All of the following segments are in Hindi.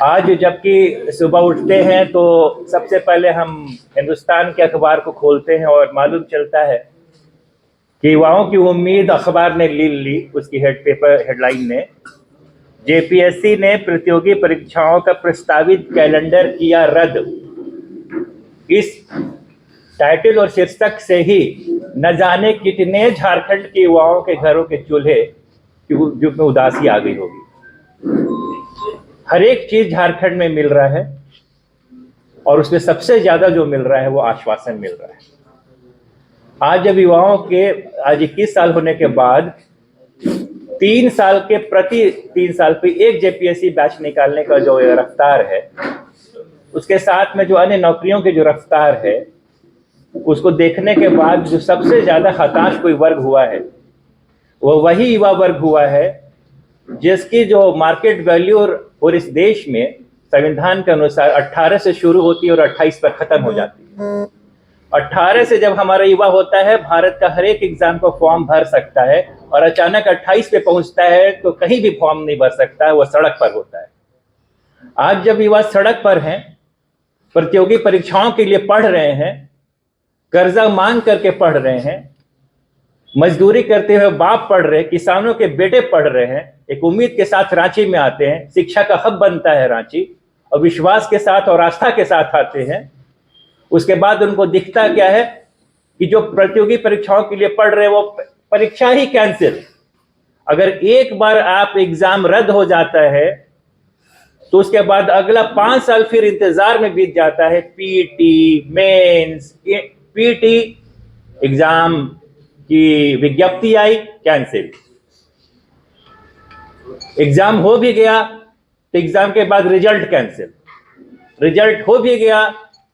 आज जबकि सुबह उठते हैं तो सबसे पहले हम हिंदुस्तान के अखबार को खोलते हैं और मालूम चलता है कि युवाओं की उम्मीद अखबार ने ली ली उसकी हेडलाइन ने जेपीएससी ने प्रतियोगी परीक्षाओं का प्रस्तावित कैलेंडर किया रद्द। इस टाइटल और शीर्षक से ही न जाने कितने झारखंड के युवाओं के घरों के चूल्हे जो में उदासी आ गई होगी। हर एक चीज झारखंड में मिल रहा है और उसमें सबसे ज्यादा जो मिल रहा है वो आश्वासन मिल रहा है। आज जब युवाओं के आज 21 साल होने के बाद 3 साल के प्रति 3 साल पे एक जेपीएससी बैच निकालने का जो रफ्तार है, उसके साथ में जो अन्य नौकरियों की जो रफ्तार है, उसको देखने के बाद जो सबसे ज्यादा हताश कोई वर्ग हुआ है वो वही युवा वर्ग हुआ है जिसकी जो मार्केट वैल्यू और इस देश में संविधान के अनुसार 18 से शुरू होती है और 28 पर खत्म हो जाती है। 18 से जब हमारा युवा होता है, भारत का हर एक एग्जाम को फॉर्म भर सकता है और अचानक 28 पे पहुंचता है तो कहीं भी फॉर्म नहीं भर सकता है, वो सड़क पर होता है। आज जब युवा सड़क पर हैं, प्रतियोगी परीक्षाओं के लिए पढ़ रहे हैं, कर्जा मांग करके पढ़ रहे हैं, मजदूरी करते हुए बाप पढ़ रहे हैं, किसानों के बेटे पढ़ रहे हैं, एक उम्मीद के साथ रांची में आते हैं, शिक्षा का हब बनता है रांची, और विश्वास के साथ और आस्था के साथ आते हैं। उसके बाद उनको दिखता क्या है कि जो प्रतियोगी परीक्षाओं के लिए पढ़ रहे हैं वो परीक्षा ही कैंसिल। अगर एक बार आप एग्जाम रद्द हो जाता है तो उसके बाद अगला 5 साल फिर इंतजार में बीत जाता है। पीटी, मेंस, पीटी एग्जाम की विज्ञप्ति आई, कैंसिल। एग्जाम हो भी गया तो एग्जाम के बाद रिजल्ट कैंसिल। रिजल्ट हो भी गया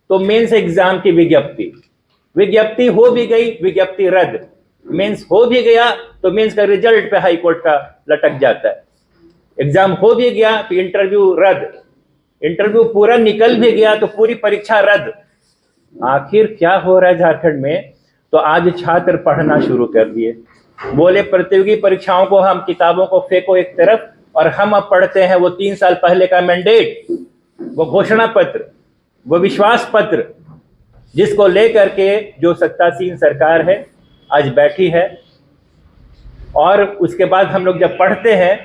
तो मेंस एग्जाम की विज्ञप्ति हो भी गई, विज्ञप्ति रद्द। मेंस हो भी गया तो मेंस का रिजल्ट पे हाई कोर्ट का लटक जाता है। एग्जाम हो भी गया तो इंटरव्यू रद्द। इंटरव्यू पूरा निकल भी गया तो पूरी परीक्षा रद्द। आखिर क्या हो रहा है झारखंड में? तो आज छात्र पढ़ना शुरू कर दिए। बोले प्रतियोगी परीक्षाओं को हम किताबों को फेंको एक तरफ और हम अब पढ़ते हैं वो 3 साल पहले का मैंडेट, वो घोषणा पत्र, वो विश्वास पत्र, जिसको लेकर के जो सत्तासीन सरकार है आज बैठी है। और उसके बाद हम लोग जब पढ़ते हैं,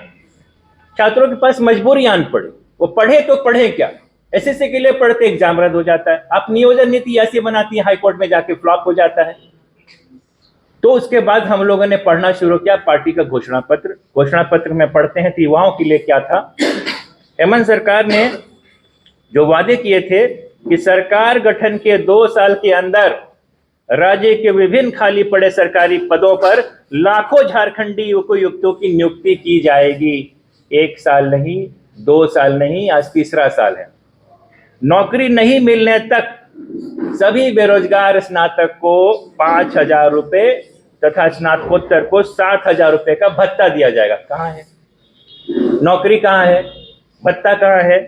छात्रों के पास मजबूरी आन पड़ी, वो पढ़े तो पढ़े क्या? एसएससी के लिए पढ़ते एग्जाम रद्द हो जाता है। आप नियोजन नीति ऐसी बनाती है, हाईकोर्ट में जाके फ्लॉप हो जाता है। तो उसके बाद हम लोगों ने पढ़ना शुरू किया पार्टी का घोषणा पत्र में पढ़ते हैं तो युवाओं के लिए क्या था। हेमंत सरकार ने जो वादे किए थे कि सरकार गठन के 2 साल के अंदर राज्य के विभिन्न खाली पड़े सरकारी पदों पर लाखों झारखंडी युवकों की नियुक्ति की जाएगी। 1 साल नहीं, 2 साल नहीं, आज 3रा साल है। नौकरी नहीं मिलने तक सभी बेरोजगार स्नातक को 5,000 रुपए तथा स्नातकोत्तर को 7,000 रुपए का भत्ता दिया जाएगा। कहाँ है नौकरी? कहाँ है भत्ता? कहाँ है?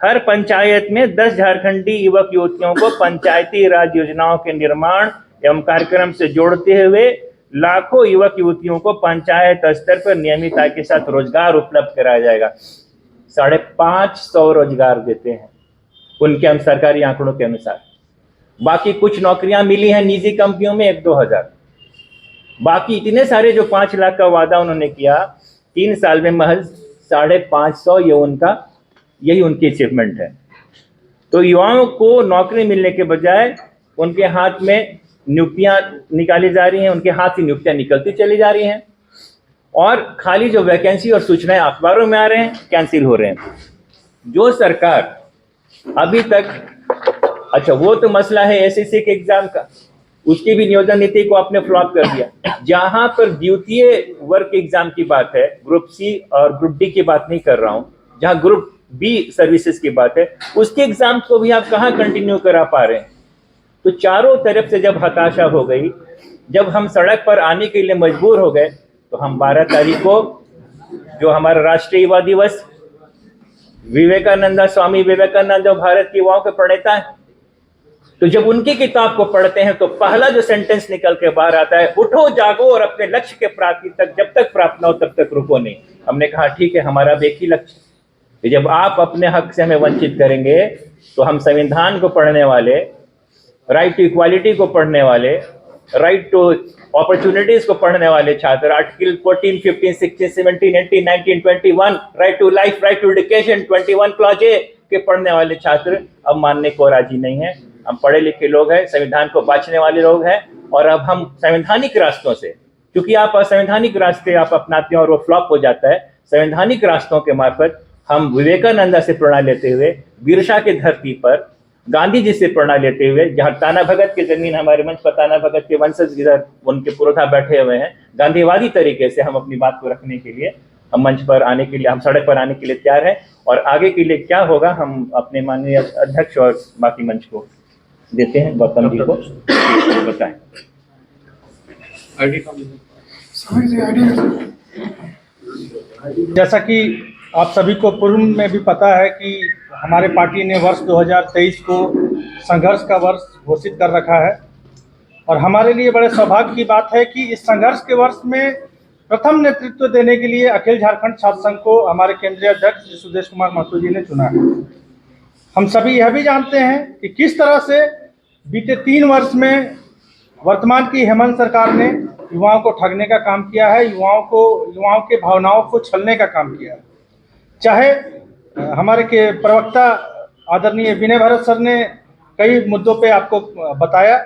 हर पंचायत में 10 झारखंडी युवक युवतियों को पंचायती राज योजनाओं के निर्माण एवं कार्यक्रम से जोड़ते हुए लाखों युवक युवतियों को पंचायत स्तर पर नियमित आय के साथ रोजगार उपलब्ध कराया जाएगा। 550 रोजगार देते हैं उनके सरकारी आंकड़ों के अनुसार। बाकी कुछ नौकरियां मिली हैं निजी कंपनियों में 1-2 हजार। बाकी इतने सारे जो 5 लाख का वादा उन्होंने किया 3 साल में महज 550, यही उनकी अचीवमेंट है। तो युवाओं को नौकरी मिलने के बजाय उनके हाथ में नियुक्तियां निकाली जा रही हैं, उनके हाथ से नियुक्तियां निकलती चली जा रही हैं और खाली जो वैकेंसी और सूचनाएं अखबारों में आ रहे हैं कैंसिल हो रहे हैं। जो सरकार अभी तक, अच्छा वो तो मसला है एसएससी के एग्जाम का, उसकी भी नियोजन नीति को आपने फ्लॉप कर दिया। जहां पर द्वितीय वर्ग एग्जाम की बात है, ग्रुप सी और ग्रुप डी की बात नहीं कर रहा हूं, जहां ग्रुप बी सर्विसेज की बात है, उसके एग्जाम को भी आप कहां कंटिन्यू करा पा रहे हैं? तो चारों तरफ से जब हताशा हो गई, जब हम सड़क पर आने के लिए मजबूर हो गए, तो हम 12 तारीख को जो हमारा राष्ट्रीय युवा दिवस, स्वामी विवेकानंद जो भारत के युवाओं के प्रणेता है, तो जब उनकी किताब को पढ़ते हैं तो पहला जो सेंटेंस निकल के बाहर आता है, उठो जागो और अपने लक्ष्य के प्राप्ति तक जब तक प्राप्त ना हो तब तक रुको नहीं। हमने कहा ठीक है, हमारा अब एक ही लक्ष्य, कि जब आप अपने हक से हमें वंचित करेंगे तो हम संविधान को पढ़ने वाले, राइट टू इक्वालिटी को पढ़ने वाले, राइट टू अपॉर्चुनिटीज को पढ़ने वाले छात्र, article 14, 15, 16, 17, 18, 19, 21, right to life, right to education, 21 clause A के पढ़ने वाले छात्र अब मानने को राजी नहीं है। हम पढ़े लिखे लोग हैं, संविधान को बांचने वाले लोग हैं, और अब हम संवैधानिक रास्तों से, क्योंकि आप असंवैधानिक रास्ते आप अपनाते हैं और वो फ्लॉप हो जाता है, संवैधानिक रास्तों के मार्फत हम विवेकानंद से प्रेरणा लेते हुए, बिरसा की धरती पर गांधी जी से प्रेरणा लेते हुए, जहां ताना भगत की जमीन, हमारे मंच पर ताना भगत के वंशज इधर उनके पुरोधा बैठे हुए हैं, गांधीवादी तरीके से हम अपनी बात को रखने के लिए, हम मंच पर आने के लिए, हम सड़क पर आने के लिए तैयार हैं। और आगे के लिए क्या होगा हम अपने माननीय अध्यक्ष और बाकी मंच को देते हैं, गौतम जी को बताएं। जैसा कि आप सभी को पूर्व में भी पता है कि हमारे पार्टी ने वर्ष 2023 को संघर्ष का वर्ष घोषित कर रखा है, और हमारे लिए बड़े सौभाग्य की बात है कि इस संघर्ष के वर्ष में प्रथम नेतृत्व देने के लिए अखिल झारखंड छात्र संघ को हमारे केंद्रीय अध्यक्ष सुदेश कुमार महतो जी ने चुना है। हम सभी यह भी जानते हैं कि किस तरह से बीते 3 वर्ष में वर्तमान की हेमंत सरकार ने युवाओं को ठगने का काम किया है, युवाओं के भावनाओं को छलने का काम किया है। चाहे हमारे के प्रवक्ता आदरणीय विनय भरत सर ने कई मुद्दों पे आपको बताया।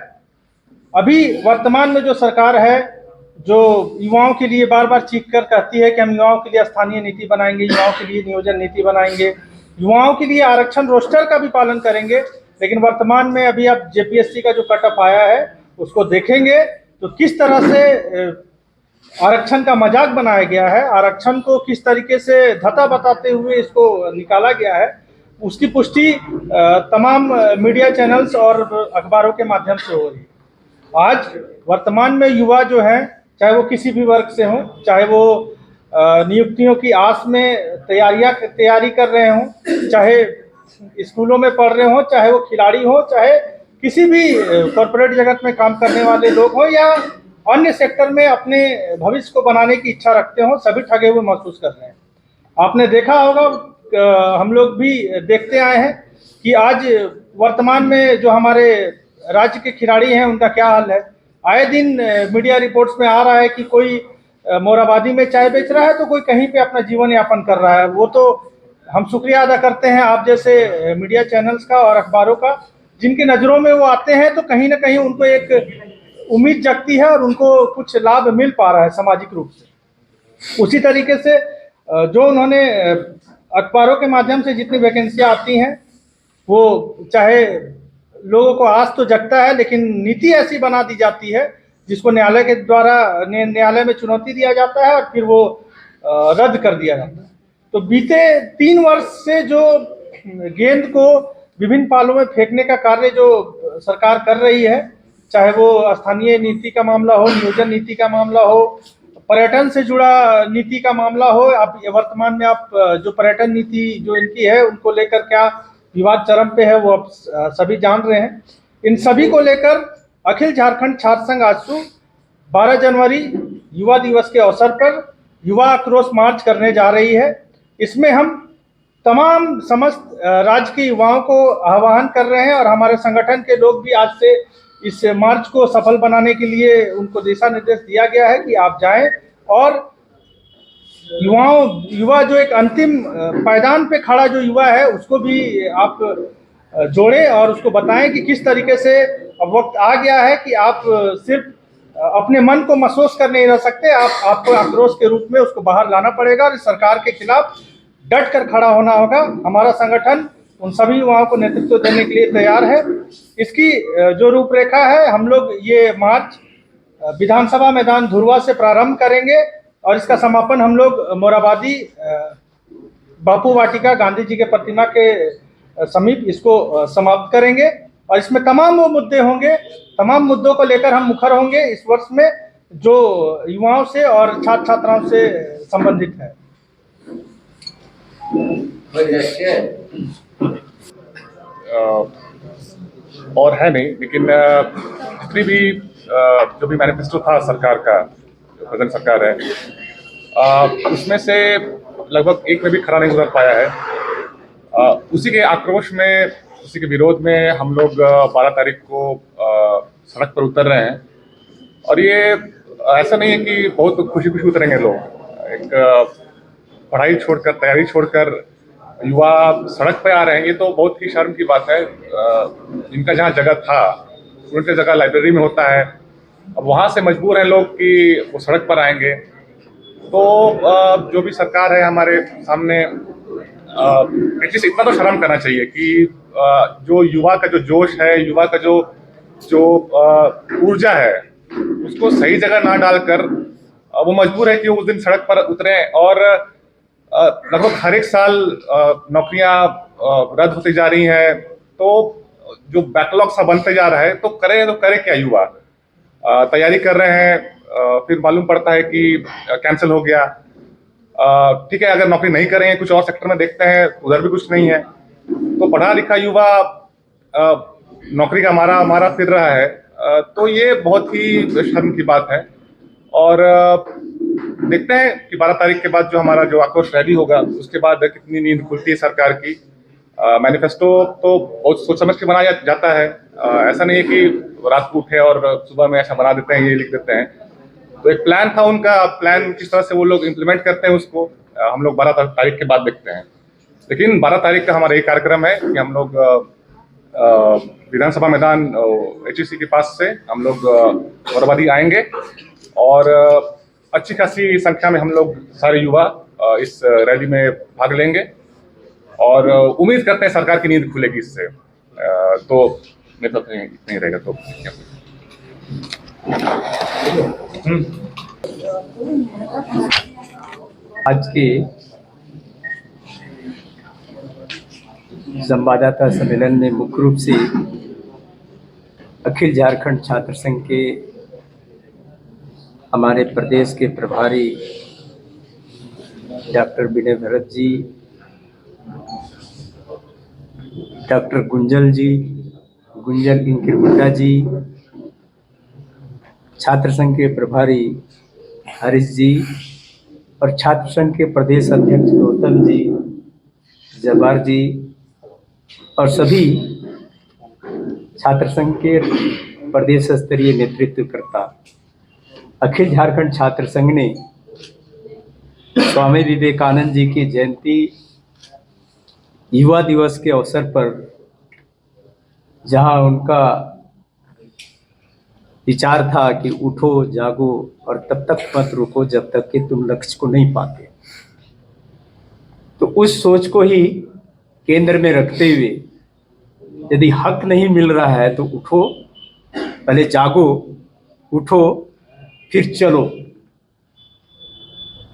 अभी वर्तमान में जो सरकार है, जो युवाओं के लिए बार बार चीख कर कहती है कि हम युवाओं के लिए स्थानीय नीति बनाएंगे, युवाओं के लिए नियोजन नीति बनाएंगे, युवाओं के लिए आरक्षण रोस्टर का भी पालन करेंगे, लेकिन वर्तमान में अभी आप जेपीएससी का जो कट ऑफ आया है उसको देखेंगे तो किस तरह से आरक्षण का मजाक बनाया गया है, आरक्षण को किस तरीके से धता बताते हुए इसको निकाला गया है, उसकी पुष्टि तमाम मीडिया चैनल्स और अखबारों के माध्यम से हो रही है। आज वर्तमान में युवा जो हैं, चाहे वो किसी भी वर्ग से हों, चाहे वो नियुक्तियों की आस में तैयारी कर रहे हों, चाहे स्कूलों में पढ़ रहे हों, चाहे वो खिलाड़ी हों, चाहे किसी भी कॉर्पोरेट जगत में काम करने वाले लोग हों या अन्य सेक्टर में अपने भविष्य को बनाने की इच्छा रखते हों, सभी ठगे हुए महसूस कर रहे हैं। आपने देखा होगा, हम लोग भी देखते आए हैं कि आज वर्तमान में जो हमारे राज्य के खिलाड़ी हैं उनका क्या हाल है। आए दिन मीडिया रिपोर्ट्स में आ रहा है कि कोई मोराबादी में चाय बेच रहा है तो कोई कहीं पे अपना जीवन यापन कर रहा है। वो तो हम शुक्रिया अदा करते हैं आप जैसे मीडिया चैनल्स का और अखबारों का, जिनकी नज़रों में वो आते हैं तो कहीं ना कहीं उनको एक उम्मीद जगती है और उनको कुछ लाभ मिल पा रहा है सामाजिक रूप से। उसी तरीके से जो उन्होंने अखबारों के माध्यम से जितनी वैकेंसियाँ आती हैं, वो चाहे लोगों को आस तो जगता है, लेकिन नीति ऐसी बना दी जाती है जिसको न्यायालय के द्वारा न्यायालय में चुनौती दिया जाता है और फिर वो रद्द कर दिया जाता है। तो बीते 3 वर्ष से जो गेंद को विभिन्न पालों में फेंकने का कार्य जो सरकार कर रही है, चाहे वो स्थानीय नीति का मामला हो, नियोजन नीति का मामला हो, पर्यटन से जुड़ा नीति का मामला हो, आप वर्तमान में आप जो पर्यटन नीति जो इनकी है उनको लेकर क्या विवाद चरम पे है वो आप सभी जान रहे हैं। इन सभी को लेकर अखिल झारखंड छात्र संघ आजसू 12 जनवरी युवा दिवस के अवसर पर युवा आक्रोश मार्च करने जा रही है। इसमें हम तमाम समस्त राज्य के युवाओं को आह्वान कर रहे हैं और हमारे संगठन के लोग भी आज से इस मार्च को सफल बनाने के लिए उनको दिशा निर्देश दिया गया है कि आप जाएं और युवा जो एक अंतिम पायदान पे खड़ा जो युवा है उसको भी आप जोड़ें और उसको बताएं कि किस तरीके से अब वक्त आ गया है कि आप सिर्फ अपने मन को महसूस कर नहीं रह सकते, आपको आक्रोश के रूप में उसको बाहर लाना पड़ेगा और इस सरकार के खिलाफ डट कर खड़ा होना होगा। हमारा संगठन उन सभी युवाओं को नेतृत्व देने के लिए तैयार है। इसकी जो रूपरेखा है, हम लोग ये मार्च विधानसभा मैदान धुरवा से प्रारंभ करेंगे और इसका समापन हम लोग मोराबादी बापू वाटिका गांधी जी के प्रतिमा के समीप इसको समाप्त करेंगे और इसमें तमाम वो मुद्दे होंगे, तमाम मुद्दों को लेकर हम मुखर होंगे इस वर्ष में जो युवाओं से और छात्र छात्राओं से संबंधित है। और है नहीं, लेकिन जितनी भी जो भी मैनिफेस्टो था सरकार का, जो प्रेजेंट सरकार है, उसमें से लगभग एक में भी खरा नहीं उतर पाया है। उसी के आक्रोश में, उसी के विरोध में हम लोग 12 तारीख को सड़क पर उतर रहे हैं। और ये ऐसा नहीं है कि बहुत खुशी खुशी उतरेंगे लोग। एक पढ़ाई छोड़कर, तैयारी छोड़कर युवा सड़क पे आ रहे हैं, ये तो बहुत ही शर्म की बात है। इनका जहाँ जगह था, स्टूडेंट की जगह लाइब्रेरी में होता है, अब वहाँ से मजबूर हैं लोग कि वो सड़क पर आएंगे। तो जो भी सरकार है हमारे सामने, एटलीस्ट इतना तो शर्म करना चाहिए कि जो युवा का जो जोश है, युवा का जो ऊर्जा है, उसको सही जगह ना डालकर वो मजबूर है कि वो उस दिन सड़क पर उतरे। और लगभग हर एक साल नौकरियां रद्द होती जा रही हैं, तो जो बैकलॉग सा बनते जा रहा है, तो करे क्या युवा? तैयारी कर रहे हैं, फिर मालूम पड़ता है कि कैंसिल हो गया। ठीक है, अगर नौकरी नहीं करेंगे, कुछ और सेक्टर में देखते हैं, उधर भी कुछ नहीं है। तो पढ़ा लिखा युवा नौकरी का मारा फिर रहा है। तो ये बहुत ही शर्म की बात है। और देखते हैं कि 12 तारीख के बाद जो हमारा जो आक्रोश रैली होगा, उसके बाद कितनी नींद खुलती है सरकार की। मैनिफेस्टो तो बहुत सोच समझ के बनाया जाता है। ऐसा नहीं है कि रात को उठे और सुबह में ऐसा बना देते हैं, ये लिख देते हैं। तो एक प्लान था उनका, प्लान किस तरह से वो लोग इम्प्लीमेंट करते हैं उसको हम लोग 12 तारीख के बाद देखते हैं। लेकिन 12 तारीख का हमारा ये कार्यक्रम है कि हम लोग विधानसभा मैदान HEC के पास से हम लोग मोरहाबादी आएंगे और अच्छी खासी संख्या में हम लोग सारे युवा इस रैली में भाग लेंगे और उम्मीद करते हैं सरकार की नींद खुलेगी इससे। तो मेरे तो नहीं रहेगा तो आज के संवाददाता सम्मेलन में मुख्य रूप से अखिल झारखंड छात्र संघ के हमारे प्रदेश के प्रभारी डॉक्टर विनय भरत जी, डॉक्टर गुंजल इंकिरमुंडा जी, छात्र संघ के प्रभारी हरीश जी और छात्र संघ के प्रदेश अध्यक्ष गौतम जी, जब्बार जी और सभी छात्र संघ के प्रदेश स्तरीय नेतृत्वकर्ता। अखिल झारखंड छात्र संघ ने स्वामी विवेकानंद जी की जयंती युवा दिवस के अवसर पर, जहां उनका विचार था कि उठो जागो और तब तक मत रुको जब तक कि तुम लक्ष्य को नहीं पाते, तो उस सोच को ही केंद्र में रखते हुए यदि हक नहीं मिल रहा है तो उठो, पहले जागो, उठो फिर चलो।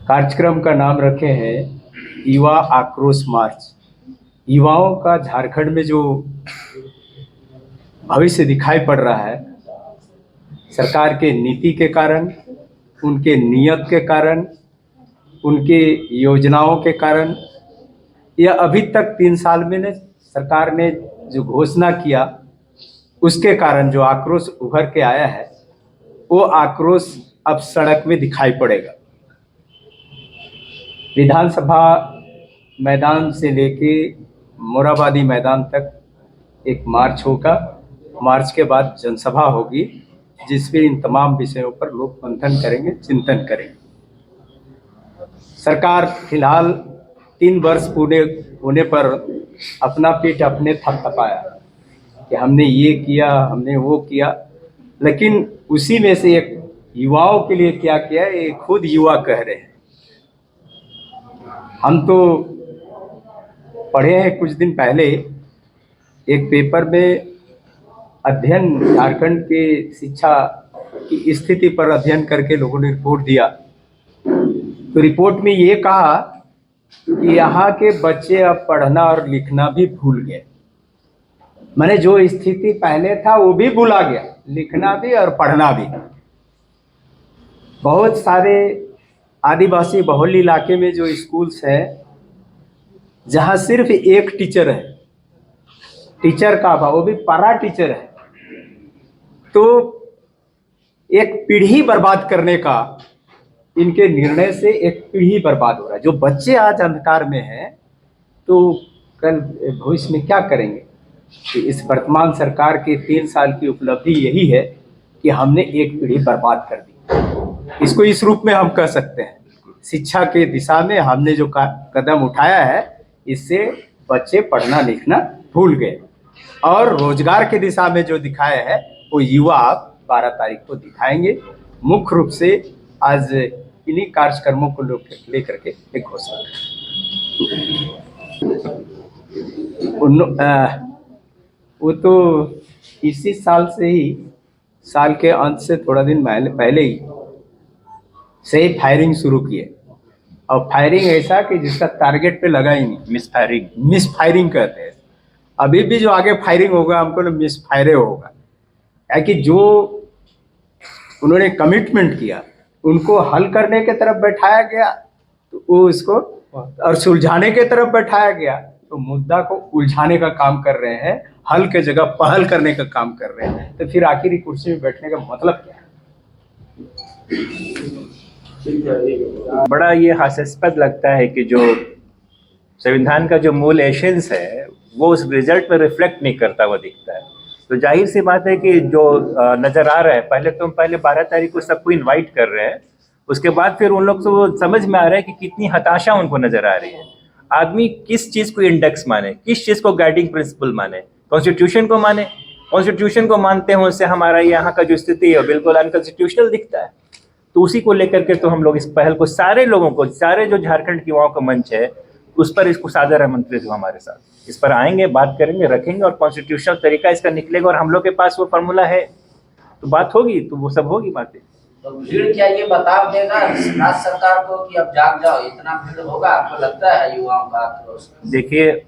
कार्यक्रम का नाम रखे हैं युवा आक्रोश मार्च। युवाओं का झारखंड में जो भविष्य दिखाई पड़ रहा है, सरकार के नीति के कारण, उनके नियत के कारण, उनके योजनाओं के कारण, या अभी तक 3 साल में सरकार ने जो घोषणा किया उसके कारण जो आक्रोश उभर के आया है, वो आक्रोश अब सड़क में दिखाई पड़ेगा। विधानसभा मैदान से लेके मोरहाबादी मैदान तक एक मार्च होगा। मार्च के बाद जनसभा होगी, जिसमें इन तमाम विषयों पर लोग मंथन करेंगे, चिंतन करेंगे। सरकार फिलहाल 3 वर्ष पूरे होने पर अपना पेट अपने थपथपाया कि हमने ये किया, हमने वो किया, लेकिन उसी में से एक युवाओं के लिए क्या किया, ये खुद युवा कह रहे हैं। हम तो पढ़े हैं कुछ दिन पहले एक पेपर में अध्ययन, झारखंड के शिक्षा की स्थिति पर अध्ययन करके लोगों ने रिपोर्ट दिया। तो रिपोर्ट में ये कहा कि यहाँ के बच्चे अब पढ़ना और लिखना भी भूल गए। मैंने जो स्थिति पहले था वो भी भूला गया, लिखना भी और पढ़ना भी। बहुत सारे आदिवासी बहुल इलाके में जो स्कूल्स हैं, जहाँ सिर्फ एक टीचर है, टीचर का अभाव, वो भी पैरा टीचर है, तो एक पीढ़ी बर्बाद करने का इनके निर्णय से एक पीढ़ी बर्बाद हो रहा है। जो बच्चे आज अंधकार में हैं, तो कल भविष्य में क्या करेंगे। कि इस वर्तमान सरकार के 3 साल की उपलब्धि यही है कि हमने एक पीढ़ी बर्बाद कर दी, इसको इस रूप में हम कह सकते हैं। शिक्षा के दिशा में हमने जो कदम उठाया है, इससे बच्चे पढ़ना लिखना भूल गए, और रोजगार के दिशा में जो दिखाया है वो युवा आप 12 तारीख को दिखाएंगे। मुख्य रूप से आज इन्हीं कार्यक्रमों को लेकर के एक घोषणा वो तो इसी साल से ही, साल के अंत से थोड़ा दिन पहले ही से ही फायरिंग शुरू किए, और फायरिंग ऐसा कि जिसका टारगेट पे लगा ही नहीं। मिस फायरिंग कहते हैं। अभी भी जो आगे फायरिंग होगा हमको ना मिस फायरे होगा, है कि जो उन्होंने कमिटमेंट किया उनको हल करने के तरफ बैठाया गया तो वो इसको, और सुलझाने के तरफ बैठाया गया तो मुद्दा को उलझाने का काम कर रहे हैं, हल के जगह पहल करने का काम कर रहे हैं। तो फिर आखिर कुर्सी में बैठने का मतलब क्या है। बड़ा ये हास्यास्पद लगता है कि जो संविधान का जो मूल एसेंस है वो उस रिजल्ट में रिफ्लेक्ट नहीं करता हुआ दिखता है। तो जाहिर सी बात है कि जो नजर आ रहा है, पहले 12 तारीख को सबको इनवाइट कर रहे हैं, उसके बाद फिर उन लोग को समझ में आ रहा है कि कितनी हताशा उनको नजर आ रही है। आदमी किस चीज को इंडेक्स माने, किस चीज को गाइडिंग प्रिंसिपल माने, कॉन्स्टिट्यूशन को माने। कॉन्स्टिट्यूशन को मानते हैं, उससे हमारा यहाँ का जो स्थिति है बिल्कुल अनकॉन्स्टिट्यूशनल दिखता है। तो उसी को लेकर के तो हम लोग इस पहल को सारे लोगों को, सारे जो झारखंड के युवाओं का मंच है उस पर इसको सादर आमंत्रित हुआ हमारे साथ। इस पर आएंगे, बात करेंगे, रखेंगे, और कॉन्स्टिट्यूशनल तरीका इसका निकलेगा, और हम लोग के पास वो फार्मूला है तो बात होगी, तो वो सब होगी बातें। तो भीड़ क्या ये बता देगा राज्य सरकार को कि अब जाग जाओ, इतना भीड़ होगा? आपको लगता है युवाओं का आक्रोश? देखिए,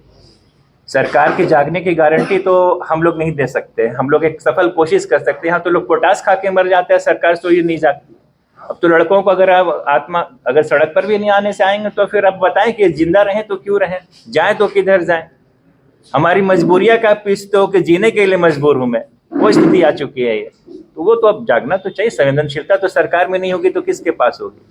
सरकार के जागने की गारंटी तो हम लोग नहीं दे सकते। हम लोग एक सफल कोशिश कर सकते हैं। यहाँ तो लोग पोटास खा के मर जाते हैं, सरकार तो ये नहीं जागती। अब तो लड़कों को अगर सड़क पर भी नहीं आने से आएंगे तो फिर अब बताएं कि जिंदा रहें तो क्यों रहें, जाएं तो किधर जाएं। हमारी मजबूरियां क्या पीसते हो कि जीने के लिए मजबूर हूं मैं, वो स्थिति आ चुकी है ये। तो वो तो अब जागना तो चाहिए। संवेदनशीलता तो सरकार में नहीं होगी तो किसके पास होगी?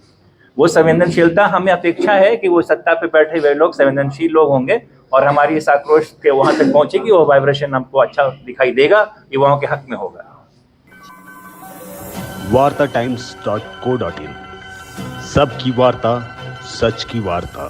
वो संवेदनशीलता हमें अपेक्षा है कि वो सत्ता पे बैठे हुए लोग संवेदनशील लोग होंगे, और हमारी इस आक्रोश के वहां तक पहुंचेगी, वो वाइब्रेशन हमको अच्छा दिखाई देगा, युवाओं के हक में होगा। wartatimes.co.in सबकी वार्ता, सच की वार्ता।